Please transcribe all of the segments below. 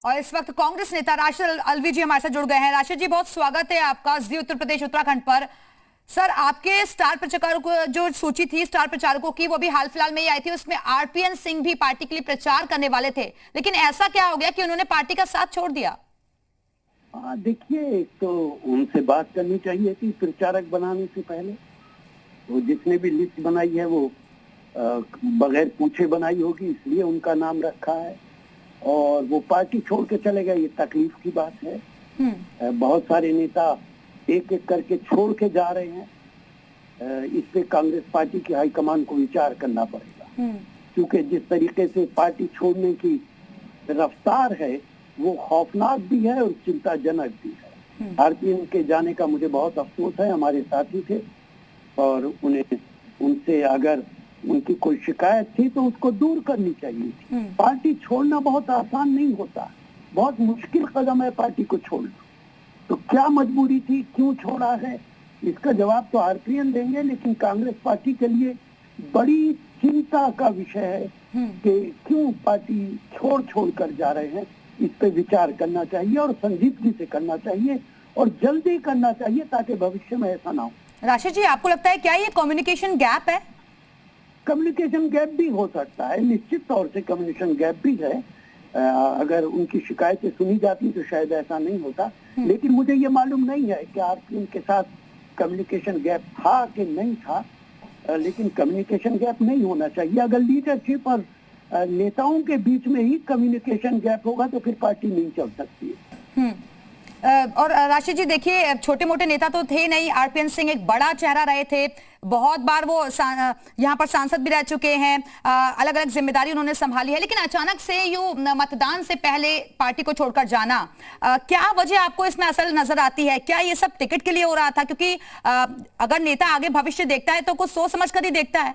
और इस वक्त कांग्रेस नेता राशिद अलवी जी हमारे साथ जुड़ गए हैं। राशिद जी, बहुत स्वागत है आपका जी उत्तर प्रदेश उत्तराखंड पर। सर, आपके स्टार प्रचारकों जो सूची थी स्टार प्रचारकों की, वो भी हाल फिलहाल में ही आई थी, उसमें आरपीएन सिंह भी पार्टी के लिए प्रचार करने वाले थे, लेकिन ऐसा क्या हो गया कि उन्होंने पार्टी का साथ छोड़ दिया? देखिए, तो उनसे बात करनी चाहिए थी प्रचारक बनाने से पहले। वो जिसने भी लिस्ट बनाई है वो बगैर पूछे बनाई होगी, इसलिए उनका नाम रखा है और वो पार्टी छोड़ के चले गए। ये तकलीफ की बात है। बहुत सारे नेता एक एक करके छोड़ के जा रहे हैं। इस पे कांग्रेस पार्टी की हाईकमान को विचार करना पड़ेगा, क्योंकि जिस तरीके से पार्टी छोड़ने की रफ्तार है वो खौफनाक भी है और चिंताजनक भी है। आरपीएन के जाने का मुझे बहुत अफसोस है। हमारे साथी थे और उनसे अगर उनकी कोई शिकायत थी तो उसको दूर करनी चाहिए थी। पार्टी छोड़ना बहुत आसान नहीं होता, बहुत मुश्किल कदम है पार्टी को छोड़ना। तो क्या मजबूरी थी, क्यों छोड़ा है, इसका जवाब तो आरपीएन देंगे, लेकिन कांग्रेस पार्टी के लिए बड़ी चिंता का विषय है कि क्यों पार्टी छोड़ कर जा रहे हैं। इस पे विचार करना चाहिए और संजीदगी से करना चाहिए और जल्दी करना चाहिए ताकि भविष्य में ऐसा ना हो। राशिद जी, आपको लगता है क्या ये कम्युनिकेशन गैप है? कम्युनिकेशन गैप भी हो सकता है, निश्चित तौर से कम्युनिकेशन गैप भी है। अगर उनकी शिकायतें सुनी जाती तो शायद ऐसा नहीं होता, लेकिन मुझे ये मालूम नहीं है कि आरपीएन के साथ कम्युनिकेशन गैप था कि नहीं था। लेकिन कम्युनिकेशन गैप नहीं होना चाहिए। अगर लीडरशिप और नेताओं के बीच में ही कम्युनिकेशन गैप होगा तो फिर पार्टी नहीं चल सकती है। और राशिद जी, देखिए, छोटे मोटे नेता तो थे नहीं। आरपीएन सिंह एक बड़ा चेहरा रहे थे, बहुत बार वो यहाँ पर सांसद भी रह चुके हैं, अलग अलग जिम्मेदारी उन्होंने संभाली है, लेकिन अचानक से यूं मतदान से पहले पार्टी को छोड़कर जाना, क्या वजह आपको इसमें असल नजर आती है? क्या ये सब टिकट के लिए हो रहा था? क्योंकि अगर नेता आगे भविष्य देखता है तो कुछ सोच समझ कर ही देखता है।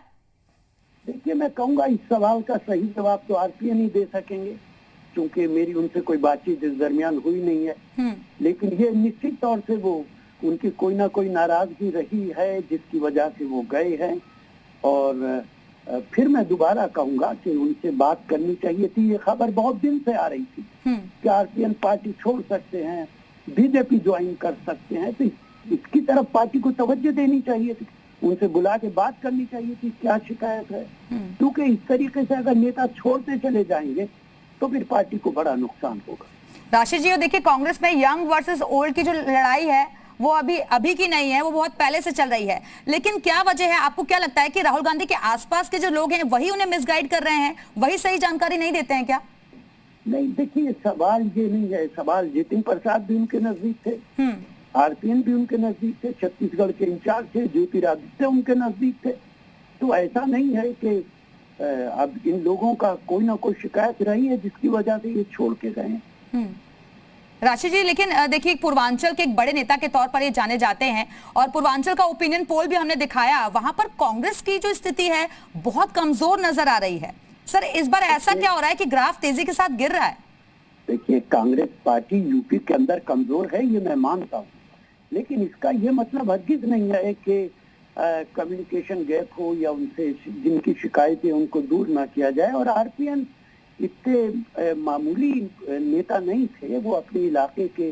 देखिए, मैं कहूंगा इस सवाल का सही जवाब तो आरपीएन ही दे सकेंगे, क्योंकि मेरी उनसे कोई बातचीत इस दरमियान हुई नहीं है। लेकिन ये निश्चित तौर से वो उनकी कोई ना कोई नाराजगी रही है जिसकी वजह से वो गए हैं। और फिर मैं दोबारा कहूंगा कि उनसे बात करनी चाहिए थी। ये खबर बहुत दिन से आ रही थी कि आरपीएन पार्टी छोड़ सकते हैं, बीजेपी ज्वाइन कर सकते हैं, तो इसकी तरफ पार्टी को तवज्जो देनी चाहिए थी। उनसे बुला के बात करनी चाहिए थी क्या शिकायत है, क्योंकि इस तरीके से अगर नेता छोड़ते चले जाएंगे तो फिर पार्टी को बड़ा नुकसान होगा। राशिद जी, देखिए, कांग्रेस में यंग वर्सेस ओल्ड की जो लड़ाई है वो अभी की नहीं है, वो बहुत पहले से चल रही है। लेकिन क्या वजह है? आपको क्या लगता है कि राहुल गांधी के आसपास के जो लोग हैं वही उन्हें मिसगाइड कर रहे हैं, वही सही जानकारी नहीं देते हैं क्या? नहीं, देखिए, सवाल ये नहीं है। सवाल जितिन प्रसाद भी उनके नजदीक थे, आरपीएन भी उनके नजदीक थे, छत्तीसगढ़ के इंचार्ज थे ज्योतिरादित्य उनके नजदीक थे। तो ऐसा नहीं है कि अब इन लोगों का कोई ना कोई शिकायत रही है जिसकी वजह से ये छोड़ के गए। राशिद जी, लेकिन देखिए, पूर्वांचल के एक बड़े नेता के तौर पर ये जाने जाते हैं और पूर्वांचल का ओपिनियन पोल भी हमने दिखाया, वहां पर कांग्रेस की जो स्थिति है बहुत कमजोर नजर आ रही है। सर, इस बार ऐसा क्या हो रहा है कि ग्राफ तेजी के साथ गिर रहा है? देखिए, कांग्रेस पार्टी यूपी के अंदर कमजोर है, ये मैं मानता हूँ, लेकिन इसका ये मतलब हरगिज नहीं है कि कम्युनिकेशन गैप हो या उनसे जिनकी शिकायतें उनको दूर ना किया जाए। और आरपीएन इतने मामूली नेता नहीं थे, वो अपने इलाके के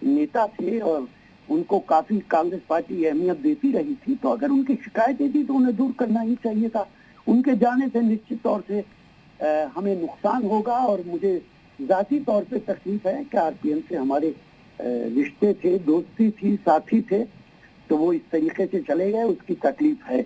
नेता थे और उनको काफी कांग्रेस पार्टी अहमियत देती रही थी। तो अगर उनकी शिकायतें थी तो उन्हें दूर करना ही चाहिए था। उनके जाने से निश्चित तौर से हमें नुकसान होगा और मुझे जाती तौर पे तकलीफ है कि आरपीएन से हमारे रिश्ते थे, दोस्ती थी, साथी थे, तो वो इस तरीके से चले गए, उसकी तकलीफ है।